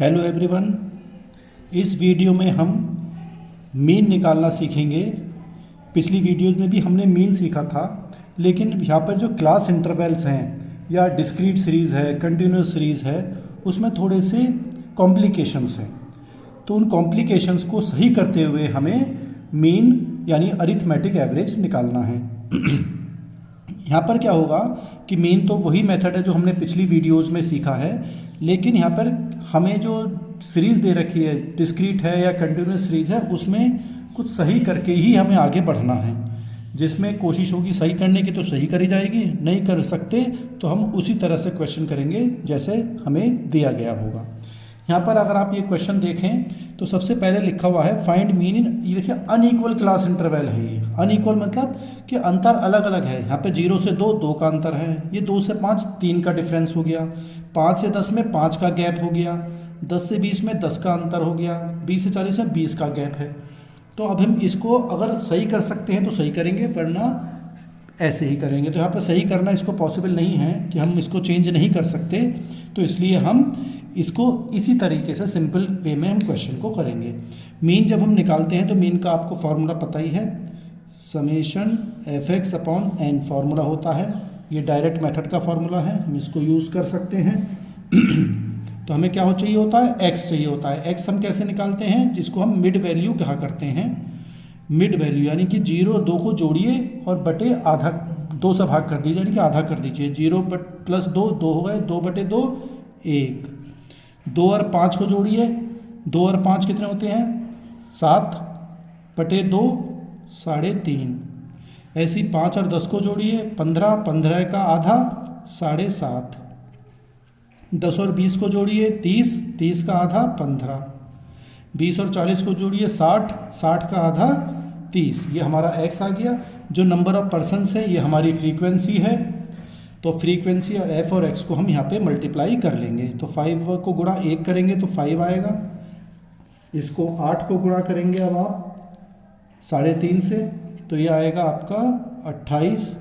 Hello everyone. इस video में हम मीन निकालना सीखेंगे। पिछली वीडियोज़ में भी हमने मीन सीखा था, लेकिन यहाँ पर जो क्लास इंटरवल्स हैं या डिस्क्रीट सीरीज़ है, कंटिन्यूस सीरीज़ है, उसमें थोड़े से कॉम्प्लिकेशंस हैं। तो उन कॉम्प्लिकेशंस को सही करते हुए हमें मीन यानी अरिथमेटिक एवरेज निकालना है। यहाँ पर क्या होगा कि मीन तो वही मेथड है जो हमने पिछली वीडियोज़ में सीखा है, लेकिन यहाँ पर हमें जो सीरीज़ दे रखी है, डिस्क्रीट है या कंटिन्यूस सीरीज़ है, उसमें कुछ सही करके ही हमें आगे बढ़ना है। जिसमें कोशिश होगी सही करने की तो सही करी जाएगी, नहीं कर सकते तो हम उसी तरह से क्वेश्चन करेंगे जैसे हमें दिया गया होगा। यहाँ पर अगर आप ये क्वेश्चन देखें तो सबसे पहले लिखा हुआ है फाइंड मीन इन, ये देखिए अनइक्वल क्लास इंटरवल है। ये अनइक्वल मतलब कि अंतर अलग अलग है। यहाँ पे 0 से 2 2 का अंतर है, ये 2 से 5 3 का डिफरेंस हो गया, 5 से 10 में 5 का गैप हो गया, 10 से 20 में 10 का अंतर हो गया, 20 से 40 में 20 का गैप है। तो अब हम इसको अगर सही कर सकते हैं तो सही करेंगे, वरना ऐसे ही करेंगे। तो यहाँ पर सही करना इसको पॉसिबल नहीं है कि हम इसको चेंज नहीं कर सकते, तो इसलिए हम इसको इसी तरीके से सिंपल वे में हम क्वेश्चन को करेंगे। मीन जब हम निकालते हैं तो मीन का आपको फॉर्मूला पता ही है, summation fx upon n formula होता है। ये डायरेक्ट मेथड का फार्मूला है, हम इसको यूज़ कर सकते हैं। तो हमें क्या चाहिए होता है, x चाहिए होता है। x हम कैसे निकालते हैं, जिसको हम मिड वैल्यू कहा करते हैं। मिड वैल्यू यानी कि 0 2 को जोड़िए और बटे आधा, 2 से भाग कर दीजिए, यानी कि आधा कर दीजिए। 0 प्लस 2 2 हो गए, 2 बटे 2 1। 2 और 5 को जोड़िए, 2 और 5 कितने होते हैं 7 बटे 2 3.5। ऐसी 5 और 10 को जोड़िए, 15 15 का आधा 7.5। 10 और 20 को जोड़िए, 30 30 का आधा 15। 20 और 40 को जोड़िए, 60 60 का आधा 30। ये हमारा x आ गया। जो नंबर ऑफ पर्सन्स है ये हमारी फ्रीक्वेंसी है। तो फ्रीक्वेंसी और f और x को हम यहाँ पे मल्टीप्लाई कर लेंगे। तो 5 को गुणा 1 करेंगे तो 5 आएगा। इसको 8 को गुणा करेंगे अब आप 3.5 से, तो ये आएगा आपका 28।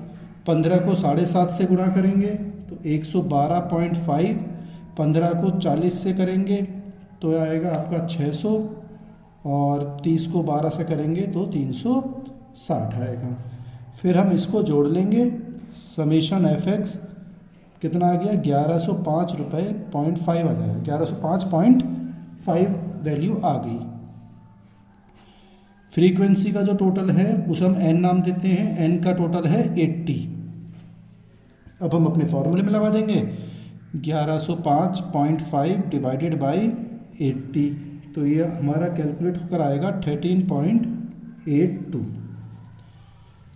15 को 7.5 से गुणा करेंगे तो 112.5। 15 को 40 से करेंगे तो आएगा आपका 600, और 30 को 12 से करेंगे तो 360 आएगा। फिर हम इसको जोड़ लेंगे, समेशन fx कितना आ गया 1105 रुपये 0.5 आ जाएगा, 1105.5 वैल्यू आ गई। फ्रीक्वेंसी का जो टोटल है उसे हम n नाम देते हैं, n का टोटल है 80। अब हम अपने फॉर्मूले में लगा देंगे 1105.5 डिवाइडेड बाई 80, तो ये हमारा कैलकुलेट होकर आएगा 13.82।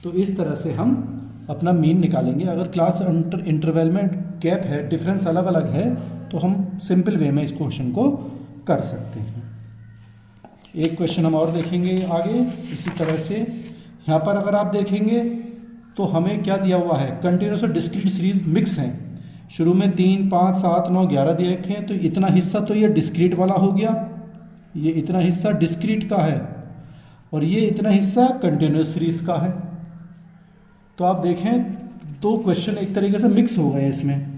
तो इस तरह से हम अपना मीन निकालेंगे। अगर क्लास इंटरवल में गैप है, डिफरेंस अलग अलग है, तो हम सिंपल वे में इस क्वेश्चन को कर सकते हैं। एक क्वेश्चन हम और देखेंगे आगे इसी तरह से। यहाँ पर अगर आप देखेंगे तो हमें क्या दिया हुआ है, कंटिन्यूस और डिस्क्रीट सीरीज मिक्स हैं। शुरू में 3 5 7 9 11 दिए रखे हैं, तो इतना हिस्सा तो ये डिस्क्रीट वाला हो गया, ये इतना हिस्सा डिस्क्रीट का है, और ये इतना हिस्सा कंटिन्यूस सीरीज का है। तो आप देखें 2 क्वेश्चन एक तरीके से मिक्स हो गए इसमें।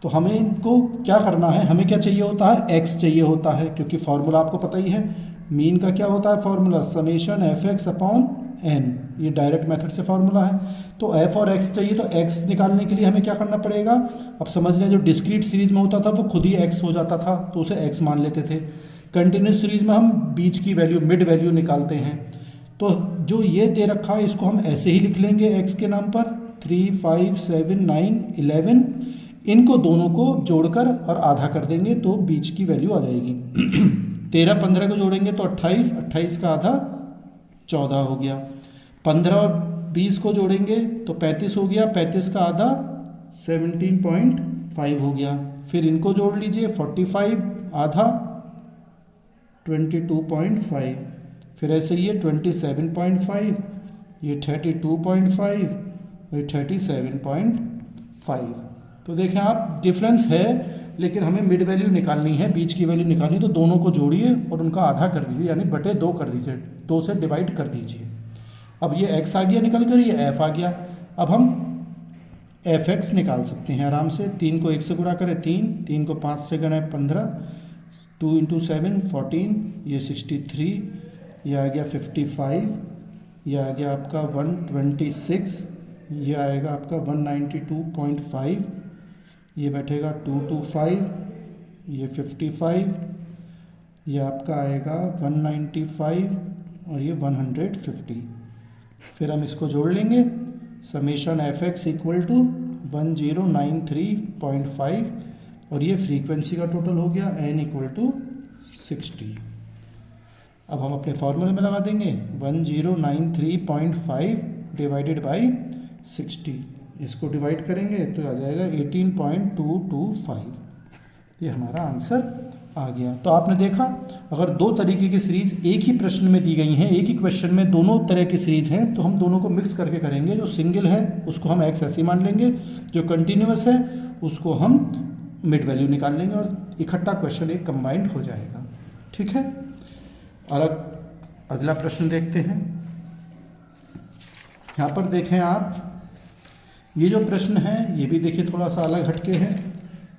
तो हमें इनको क्या करना है, हमें क्या चाहिए होता है, x चाहिए होता है, क्योंकि फार्मूला आपको पता ही है। मीन का क्या होता है formula, summation fx upon n, ये डायरेक्ट मेथड से फार्मूला है। तो f और x चाहिए, तो x निकालने के लिए हमें क्या करना पड़ेगा, अब समझ लें जो डिस्क्रीट सीरीज में होता था वो खुद ही x हो जाता था, तो उसे x मान लेते थे। कंटिन्यूस सीरीज में हम बीच की वैल्यू, मिड वैल्यू निकालते हैं। तो जो ये दे रखा है इसको हम ऐसे ही लिख लेंगे x के नाम पर, 3 5 7 9 11। इनको दोनों को जोड़कर और आधा कर देंगे तो बीच की वैल्यू आ जाएगी। 13 15 को जोड़ेंगे तो 28, 28 का आधा 14 हो गया। 15 और 20 को जोड़ेंगे तो 35 हो गया, 35 का आधा 17.5 हो गया। फिर इनको जोड़ लीजिए, 45 आधा 22.5, फिर ऐसे ये 27.5, ये 32.5, ये 37.5। तो देखें आप डिफरेंस है, लेकिन हमें मिड वैल्यू निकालनी है, बीच की वैल्यू निकालनी है। तो दोनों को जोड़िए और उनका आधा कर दीजिए, यानी बटे 2 कर दीजिए, 2 से डिवाइड कर दीजिए। अब ये x आ गया निकल कर, ये f आ गया। अब हम fx निकाल सकते हैं आराम से। 3 को 1 से गुणा करें 3, 3 को 5 से गुणा 15, 2 इंटू 7 14, ये 63, ये आ गया 55, ये आ गया आपका 126, ये आएगा आपका 192.5, ये बैठेगा 225, ये 55, ये आपका आएगा 195 और ये 150। फिर हम इसको जोड़ लेंगे, summation F X equal to 1093.5 और ये फ्रीक्वेंसी का टोटल हो गया n इक्वल टू 60। अब हम अपने फॉर्मूले में लगा देंगे 1093.5 डिवाइडेड बाई 60, इसको डिवाइड करेंगे तो आ जाएगा 18.225। ये हमारा आंसर आ गया। तो आपने देखा, अगर दो तरीके की सीरीज एक ही प्रश्न में दी गई हैं, एक ही क्वेश्चन में दोनों तरह की सीरीज हैं, तो हम दोनों को मिक्स करके करेंगे। जो सिंगल है उसको हम एक्स ऐसे मान लेंगे, जो कंटिन्यूअस है उसको हम मिड वैल्यू निकाल लेंगे और इकट्ठा क्वेश्चन एक कंबाइंड हो जाएगा। ठीक है। और अगला प्रश्न देखते हैं। यहाँ पर देखें आप, ये जो प्रश्न है ये भी देखिए थोड़ा सा अलग हटके है।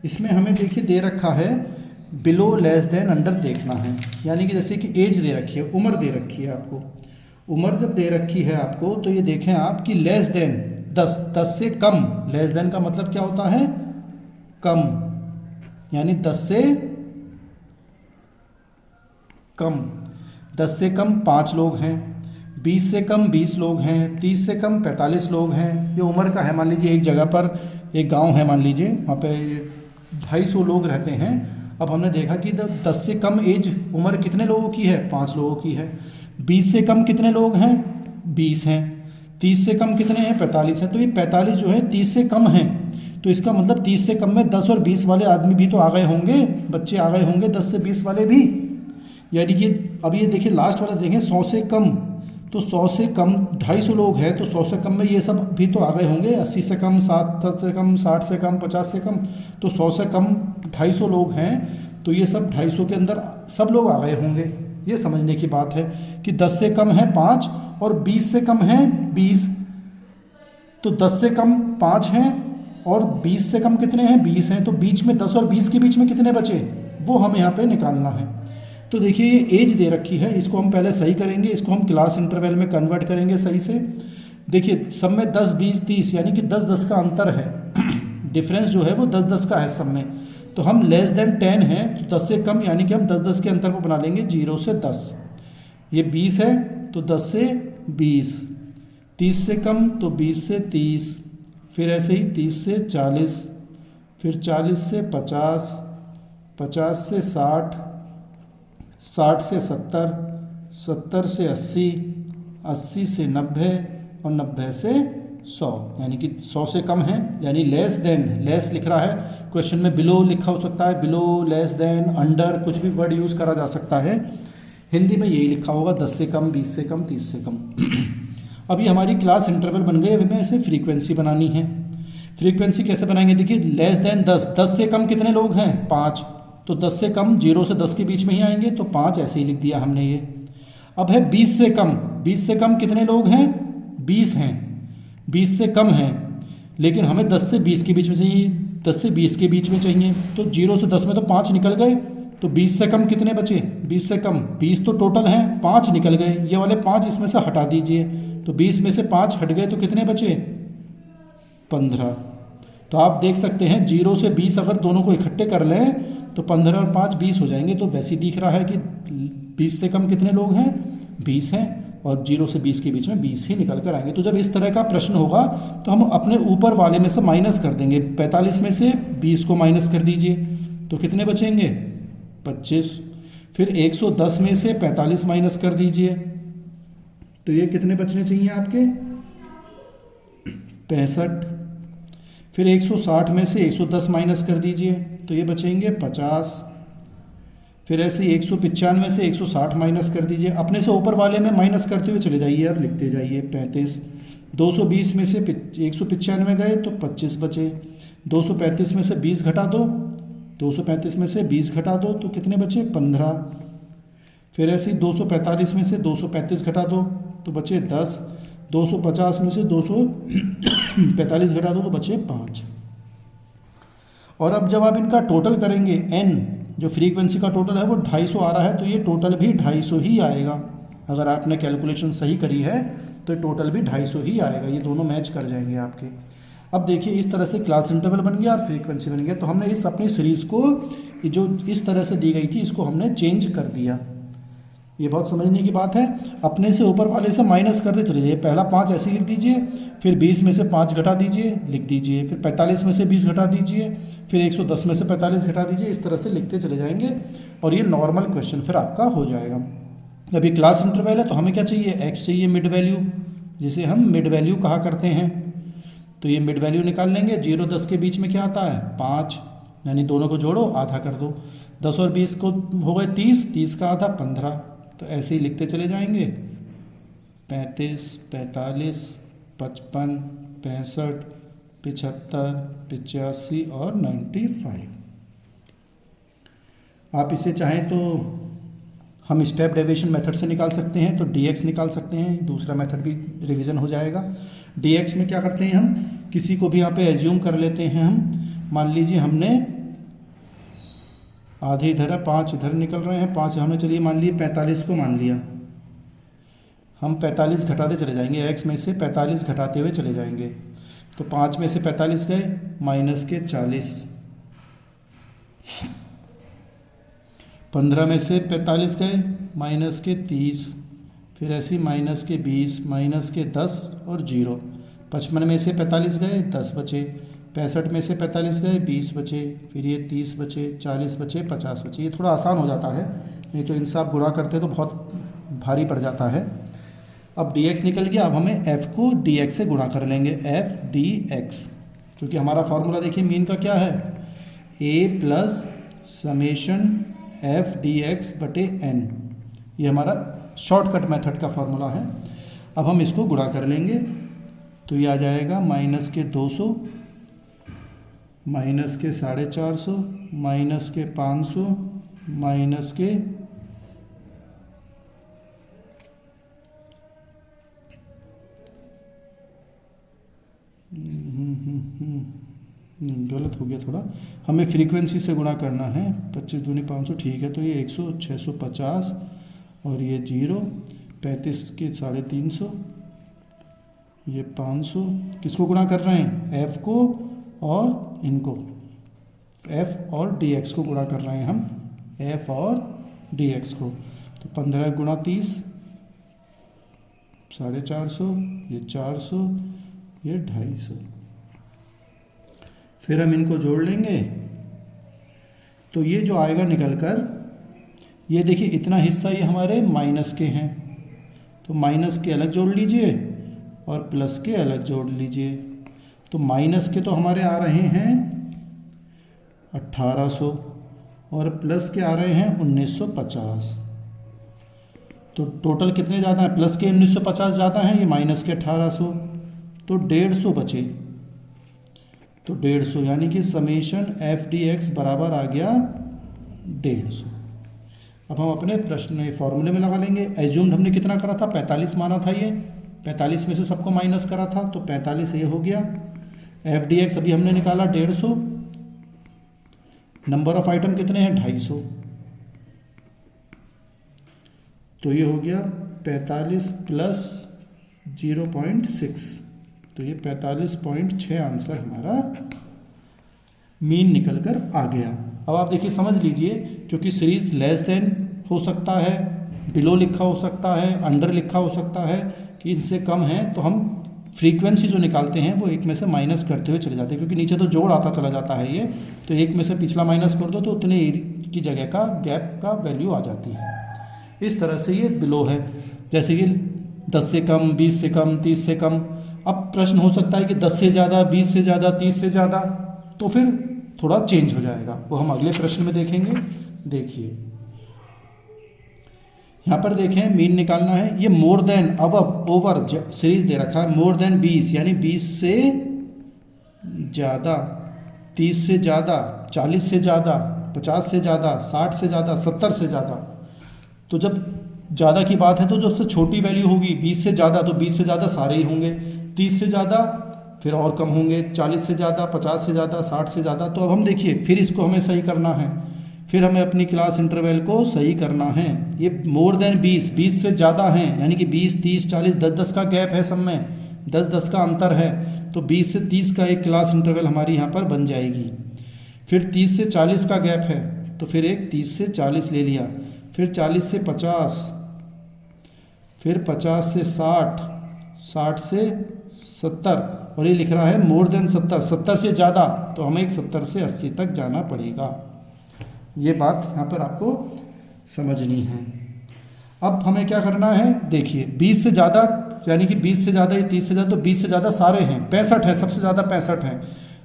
इसमें हमें देखिए दे रखा है बिलो लेस देन अंडर देखना है, यानी कि जैसे कि एज दे रखी है, उम्र दे रखी है आपको। उम्र जब दे रखी है आपको तो ये देखें आप कि लेस देन 10 से कम, लेस देन का मतलब क्या होता है, कम, यानी 10 से कम 5 लोग हैं, 20 से कम 20 लोग हैं, 30 से कम 45 लोग हैं। ये उम्र का है। मान लीजिए एक जगह पर एक गांव है, मान लीजिए वहाँ पे 250 लोग रहते हैं। अब हमने देखा कि 10 से कम एज उम्र कितने लोगों की है, 5 लोगों की है। 20 से कम कितने लोग हैं, 20 हैं। 30 से कम कितने हैं, 45 हैं। तो ये 45 जो है 30 से कम हैं, तो इसका मतलब 30 से कम में 10 और 20 वाले आदमी भी तो आ गए होंगे, बच्चे आ गए होंगे 10 से 20 वाले भी। यानी कि अब ये देखिए लास्ट वाला देखें 100 से कम, तो 100 से कम 250 लोग हैं, तो 100 से कम में ये सब भी तो आ गए होंगे। 80 से कम, 60 से कम, 60 से कम, 50 से कम, तो 100 से कम 250 लोग हैं, तो ये सब 250 के अंदर सब लोग आ गए होंगे। ये समझने की बात है कि 10 से कम है 5 और 20 से कम है 20, तो 10 से कम 5 हैं और 20 से कम कितने हैं, 20 हैं। तो बीच में 10 और 20 के बीच में कितने बचे, वो हमें यहाँ पे निकालना है। तो देखिए ये एज दे रखी है, इसको हम पहले सही करेंगे, इसको हम क्लास इंटरवल में कन्वर्ट करेंगे सही से। देखिए सब में 10, 20, 30 यानी कि 10-10 का अंतर है। डिफरेंस जो है वो 10-10 का है सब में। तो हम लेस देन 10 हैं, तो 10 से कम यानी कि हम 10-10 के अंतर को बना लेंगे 0 से 10। ये 20 है तो 10 से 20, 30 से कम तो 20 से 30, फिर ऐसे ही 30 से 40, फिर 40 से 50, 50 से 60, 60 से 70, 70 से 80, 80 से 90 और 90 से 100, यानी कि 100 से कम है, यानी लेस देन, लेस लिख रहा है क्वेश्चन में, बिलो लिखा हो सकता है, बिलो, लेस देन, अंडर, कुछ भी वर्ड यूज़ करा जा सकता है। हिंदी में यही लिखा होगा 10 से कम, 20 से कम, 30 से कम। अभी हमारी क्लास इंटरवल बन गए, अभी हमें इसे फ्रीक्वेंसी बनानी है। फ्रीक्वेंसी कैसे बनाएंगे, देखिए लेस देन 10, 10 से कम कितने लोग हैं, 5, तो 10 से कम 0 से 10 के बीच में ही आएंगे, तो 5 ऐसे ही लिख दिया हमने ये। अब है 20 से कम, 20 से कम कितने लोग हैं, 20 हैं, 20 से कम हैं, लेकिन हमें 10 से 20 के बीच में चाहिए, 10 से 20 के बीच में चाहिए, तो 0 से 10 में तो 5 निकल गए, तो 20 से कम कितने बचे, 20 से कम 20 तो टोटल हैं, 5 निकल गए, ये वाले 5 इसमें से हटा दीजिए, तो 20 में से 5 हट गए तो कितने बचे, 15। तो आप देख सकते हैं 0 से 20 अगर दोनों को इकट्ठे कर लें तो 15 और 5 20 हो जाएंगे। तो वैसे ही दिख रहा है कि 20 से कम कितने लोग हैं, 20 हैं, और 0 से 20 के बीच में 20 ही निकल कर आएंगे। तो जब इस तरह का प्रश्न होगा तो हम अपने ऊपर वाले में से माइनस कर देंगे, 45 में से 20 को माइनस कर दीजिए, तो कितने बचेंगे, 25। फिर 110 में से 45 माइनस कर दीजिए, तो ये कितने बचने चाहिए आपके, 65। फिर 160 में से 110 माइनस कर दीजिए, तो ये बचेंगे 50। फिर ऐसे 195 से 160 माइनस कर दीजिए, अपने से ऊपर वाले में माइनस करते हुए चले जाइए और लिखते जाइए 35। 220 में से 195 गए तो 25 बचे। 235 में से 20 घटा दो, 235 में से 20 घटा दो तो कितने बचे, 15। फिर ऐसे 245 में से 235 घटा दो तो बचे 10। 250 में से 245 घटा दो तो बचे 5। और अब जब आप इनका टोटल करेंगे n, जो फ्रीक्वेंसी का टोटल है वो 250 आ रहा है, तो ये टोटल भी 250 ही आएगा। अगर आपने कैलकुलेशन सही करी है तो टोटल भी 250 ही आएगा, ये दोनों मैच कर जाएंगे आपके। अब देखिए इस तरह से क्लास इंटरवल बन गया और फ्रीक्वेंसी बन गया। तो हमने इस अपनी सीरीज़ को जो इस तरह से दी गई थी इसको हमने चेंज कर दिया। ये बहुत समझने की बात है। अपने से ऊपर वाले से माइनस करते चले जाइए। पहला 5 ऐसे लिख दीजिए, फिर 20 में से 5 घटा दीजिए, लिख दीजिए, फिर 45 में से 20 घटा दीजिए, फिर 110 में से 45 घटा दीजिए। इस तरह से लिखते चले जाएंगे और ये नॉर्मल क्वेश्चन फिर आपका हो जाएगा। अभी क्लास इंटरवल है तो हमें क्या चाहिए, एक्स चाहिए, मिड वैल्यू, जिसे हम मिड वैल्यू कहा करते हैं। तो ये मिड वैल्यू निकाल लेंगे। 0-10 के बीच में क्या आता है, 5, यानी दोनों को जोड़ो, आधा कर दो। 10 और 20 को हो गए 30, 30 का आधा 15। तो ऐसे ही लिखते चले जाएंगे। 35, 45, 55, 65, 75, 85 और 95। आप इसे चाहें तो हम स्टेप डेविएशन मेथड से निकाल सकते हैं, तो dx निकाल सकते हैं। दूसरा मेथड भी रिवीजन हो जाएगा। dx में क्या करते हैं, हम किसी को भी यहाँ पे एज्यूम कर लेते हैं। हम मान लीजिए हमने आधे इधर है, 5 इधर निकल रहे हैं, 5 हमने चलिए मान लिए 45 को मान लिया। हम 45 घटाते चले जाएंगे, x में से 45 घटाते हुए चले जाएंगे। तो 5 में से 45 गए, माइनस के 40। 15 में से 45 गए, माइनस के 30, फिर ऐसे माइनस के 20, माइनस के 10 और 0। 55 में से 45 गए, 10 बचे। 65 में से 45 गए, 20 बचे। फिर ये 30 बचे, 40 बचे, 50 बचे। ये थोड़ा आसान हो जाता है, नहीं तो इनसे आप गुणा करते तो बहुत भारी पड़ जाता है। अब dx निकल गया। अब हमें f को dx से गुणा कर लेंगे, f dx, क्योंकि हमारा फॉर्मूला देखिए मीन का क्या है, a plus summation f dx बटे n। ये हमारा शॉर्टकट मेथड का फॉर्मूला है। अब हम इसको गुणा कर लेंगे तो ये आ जाएगा माइनस के 200, माइनस के 450, माइनस के 500, माइनस के गलत हो गया थोड़ा, हमें फ्रीक्वेंसी से गुणा करना है। 25 दूनी 500, ठीक है। तो ये 100, 650 और ये 0, 35 के 350, ये 500। किसको गुणा कर रहे हैं, f को और इनको, f और dx को गुणा कर रहे हैं हम, f और dx को। तो 15 गुणा 30, 450, ये 400, ये 250। फिर हम इनको जोड़ लेंगे तो ये जो आएगा निकल कर, ये देखिए इतना हिस्सा ये हमारे माइनस के हैं, तो माइनस के अलग जोड़ लीजिए और प्लस के अलग जोड़ लीजिए। तो माइनस के तो हमारे आ रहे हैं 1800 और प्लस के आ रहे हैं 1950। तो टोटल कितने ज़्यादा हैं, प्लस के 1950 ज़्यादा हैं, ये माइनस के 1800, तो 150 बचे। तो 150 यानी कि समेशन f dx बराबर आ गया 150। अब हम अपने प्रश्न फॉर्मूले में लगा लेंगे। एज्यूम्ड हमने कितना करा था, 45 माना था। ये 45 में से सबको माइनस करा था, तो 45 ये हो गया। f dx अभी हमने निकाला 150। नंबर ऑफ आइटम कितने हैं, 250। तो ये हो गया 45 प्लस 0.6, तो ये 45.6 आंसर हमारा मीन निकल कर आ गया। अब आप देखिए समझ लीजिए, क्योंकि सीरीज लेस देन हो सकता है, बिलो लिखा हो सकता है, अंडर लिखा हो सकता है, कि इससे कम है, तो हम फ्रीक्वेंसी जो निकालते हैं वो एक में से माइनस करते हुए चले जाते हैं, क्योंकि नीचे तो जोड़ आता चला जाता है ये, तो एक में से पिछला माइनस कर दो तो उतने की जगह का गैप का वैल्यू आ जाती है। इस तरह से ये बिलो है, जैसे कि 10 से कम, 20 से कम, 30 से कम। अब प्रश्न हो सकता है कि 10 से ज़्यादा, 20 से ज़्यादा, 30 से ज़्यादा, तो फिर थोड़ा चेंज हो जाएगा, वो हम अगले प्रश्न में देखेंगे। देखिए यहाँ पर देखें, मीन निकालना है। ये मोर देन, अब ओवर सीरीज दे रखा है, मोर देन 20 यानी 20 से ज़्यादा, 30 से ज़्यादा, 40 से ज़्यादा, 50 से ज़्यादा, 60 से ज़्यादा, 70 से ज़्यादा। तो जब ज़्यादा की बात है तो जो सबसे छोटी वैल्यू होगी 20 से ज़्यादा, तो 20 से ज़्यादा सारे ही होंगे, 30 से ज़्यादा फिर और कम होंगे, 40 से ज़्यादा, 50 से ज़्यादा, 60 से ज़्यादा। तो अब हम देखिए, फिर इसको हमें सही करना है। फिर हमें अपनी क्लास इंटरवल को सही करना है। ये मोर देन 20 से ज़्यादा हैं, यानी कि 20, 30, 40, 10 का गैप है सब में, 10 का अंतर है, तो 20 से 30 का एक क्लास इंटरवल हमारी यहाँ पर बन जाएगी। फिर 30 से 40 का गैप है, तो फिर एक 30 से 40 ले लिया, फिर 40 से 50, फिर 50 से 60, 60 से 70, और ये लिख रहा है मोर देन 70, 70 से ज़्यादा, तो हमें एक 70 से 80 तक जाना पड़ेगा। ये बात यहाँ पर आपको समझनी है। अब हमें क्या करना है, देखिए 20 से ज़्यादा, यानी कि 20 से ज़्यादा या 30 से ज़्यादा, तो 20 से ज़्यादा सारे हैं, 65 है, सबसे ज़्यादा 65 हैं।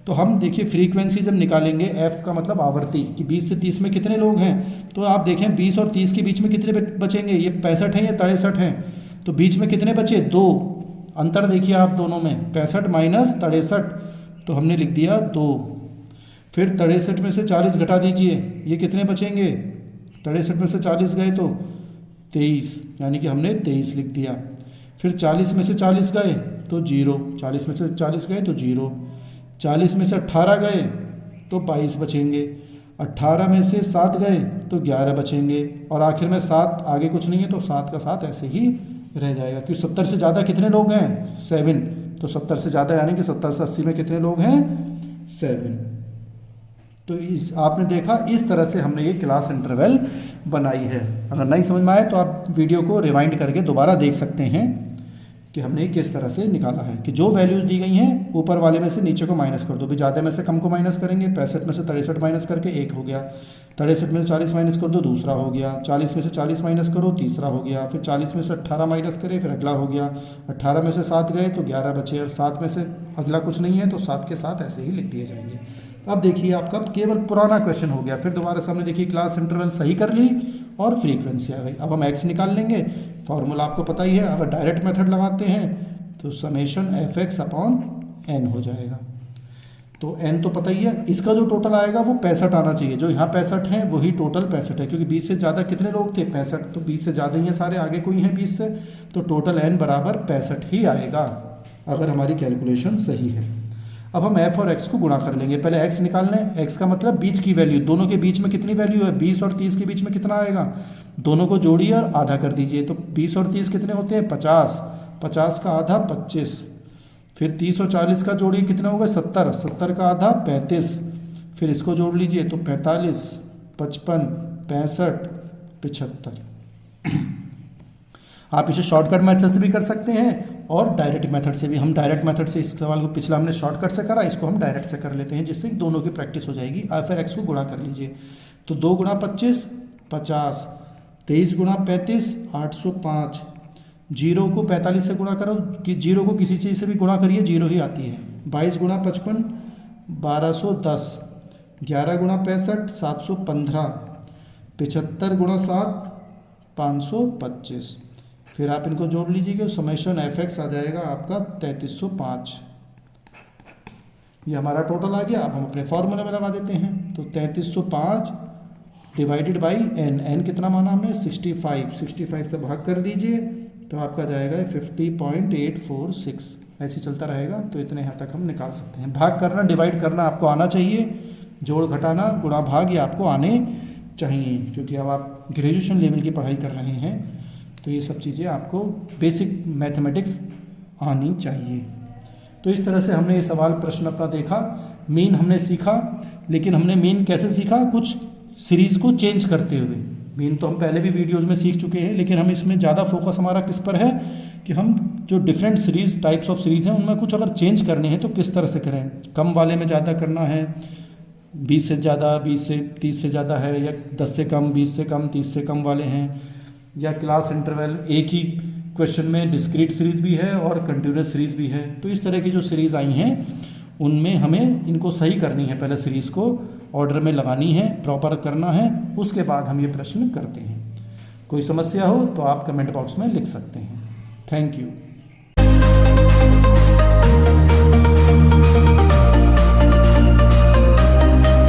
तो हम देखिए फ्रीक्वेंसी जब निकालेंगे, f का मतलब आवर्ती, कि 20 से 30 में कितने लोग हैं, तो आप देखें 20 और 30 के बीच में कितने बचेंगे, ये 65 हैं या 63 हैं, तो बीच में कितने बचे, 2, अंतर देखिए आप दोनों में, 65 माइनस 63, तो हमने लिख दिया 2। फिर 63 में से 40 घटा दीजिए, ये कितने बचेंगे, 63 में से 40 गए तो 23, यानी कि हमने 23 लिख दिया। फिर 40 में से 40 गए तो 0, 40 में से 40 गए तो 0, 40 में से 18 गए तो 22 बचेंगे, 18 में से 7 गए तो 11 बचेंगे, और आखिर में 7, आगे कुछ नहीं है तो 7 का 7 ऐसे ही रह जाएगा। क्योंकि 70 से ज़्यादा कितने लोग हैं, 7, तो 70 से ज़्यादा यानी कि 70 से 80 में कितने लोग हैं, 7। तो आपने देखा इस तरह से हमने ये क्लास इंटरवल बनाई है। अगर नहीं समझ में आए तो आप वीडियो को रिवाइंड करके दोबारा देख सकते हैं कि हमने किस तरह से निकाला है, कि जो वैल्यूज़ दी गई हैं ऊपर वाले में से नीचे को माइनस कर दो, भी ज़्यादा में से कम को माइनस करेंगे, 65 में से 63 माइनस करके 1 हो गया, 63 में से 40 माइनस कर दो दूसरा हो गया, 40 में से 40 माइनस करो तीसरा हो गया, फिर 40 में से 18 माइनस करें फिर अगला हो गया, 18 में से 7 गए तो 11 बचे, और 7 में से अगला कुछ नहीं है तो 7 के साथ ऐसे ही लिख दिए जाएंगे। अब देखिए आपका केवल पुराना क्वेश्चन हो गया। फिर दोबारा से हमने देखिए क्लास इंटरवल सही कर ली और फ्रीक्वेंसी आ गई। अब हम x निकाल लेंगे, फॉर्मूला आपको पता ही है। अगर डायरेक्ट मेथड लगाते हैं तो समेशन fx अपॉन n हो जाएगा। तो n तो पता ही है, इसका जो टोटल आएगा वो 65 आना चाहिए, जो यहाँ 65 है वही टोटल 65 है, क्योंकि 20 से ज़्यादा कितने लोग थे, 65, तो 20 से ज़्यादा ही है सारे, आगे कोई है 20 से, तो टोटल n बराबर 65 ही आएगा अगर हमारी कैलकुलेशन सही है। अब हम f और x को गुणा कर लेंगे। पहले x निकाल लें, x का मतलब बीच की वैल्यू, दोनों के बीच में कितनी वैल्यू है, 20 और 30 के बीच में कितना आएगा, दोनों को जोड़िए और आधा कर दीजिए। तो 20 और 30 कितने होते हैं, 50, 50 का आधा 25, फिर 30 और 40 का जोड़िए कितना होगा, 70, 70 का आधा 35, फिर इसको जोड़ लीजिए तो 45, 55, 65, 75। आप इसे शॉर्टकट मेथड से भी कर सकते हैं और डायरेक्ट मेथड से भी। हम डायरेक्ट मेथड से इस सवाल को, पिछला हमने शॉर्टकट से करा, इसको हम डायरेक्ट से कर लेते हैं, जिससे दोनों की प्रैक्टिस हो जाएगी। और फिर x को गुणा कर लीजिए, तो 2 गुणा 25 50, 23 गुणा 35 805, 0 को 45 से गुणा करो, कि 0 को किसी चीज़ से भी गुणा करिए 0 ही आती है। 22 गुणा 55 1210, 11 गुणा 65 715, 75 गुणा 7 525। फिर आप इनको जोड़ लीजिएगा, समेशन fx आ जाएगा आपका 3305। ये हमारा टोटल आ गया। अब हम अपने फॉर्मूले में लगा देते हैं, तो 3305 डिवाइडेड बाई n, n कितना माना हमने 65, 65 से भाग कर दीजिए तो आपका जाएगा 50.846। ऐसे चलता रहेगा, तो इतने यहाँ तक हम निकाल सकते हैं। भाग करना डिवाइड करना आपको आना चाहिए, जोड़ घटाना गुणा भाग ये आपको आने चाहिए, क्योंकि अब आप ग्रेजुएशन लेवल की पढ़ाई कर रहे हैं, तो ये सब चीज़ें आपको बेसिक मैथमेटिक्स आनी चाहिए। तो इस तरह से हमने ये सवाल प्रश्न अपना देखा। मीन हमने सीखा, लेकिन हमने मीन कैसे सीखा, कुछ सीरीज़ को चेंज करते हुए। मीन तो हम पहले भी वीडियोज़ में सीख चुके हैं, लेकिन हम इसमें ज़्यादा फोकस हमारा किस पर है कि हम जो different series types of series हैं उनमें कुछ अगर चेंज करने हैं तो किस तरह से करें। कम वाले में ज़्यादा करना है, 20 से ज़्यादा, 20 से 30 से ज़्यादा है, या 10 से कम, 20 से कम, 30 से कम वाले हैं, या क्लास इंटरवल एक ही क्वेश्चन में डिस्क्रीट सीरीज़ भी है और कंटिन्यूस सीरीज़ भी है। तो इस तरह की जो सीरीज़ आई हैं उनमें हमें इनको सही करनी है, पहले सीरीज़ को ऑर्डर में लगानी है, प्रॉपर करना है, उसके बाद हम ये प्रश्न करते हैं। कोई समस्या हो तो आप कमेंट बॉक्स में लिख सकते हैं। Thank you.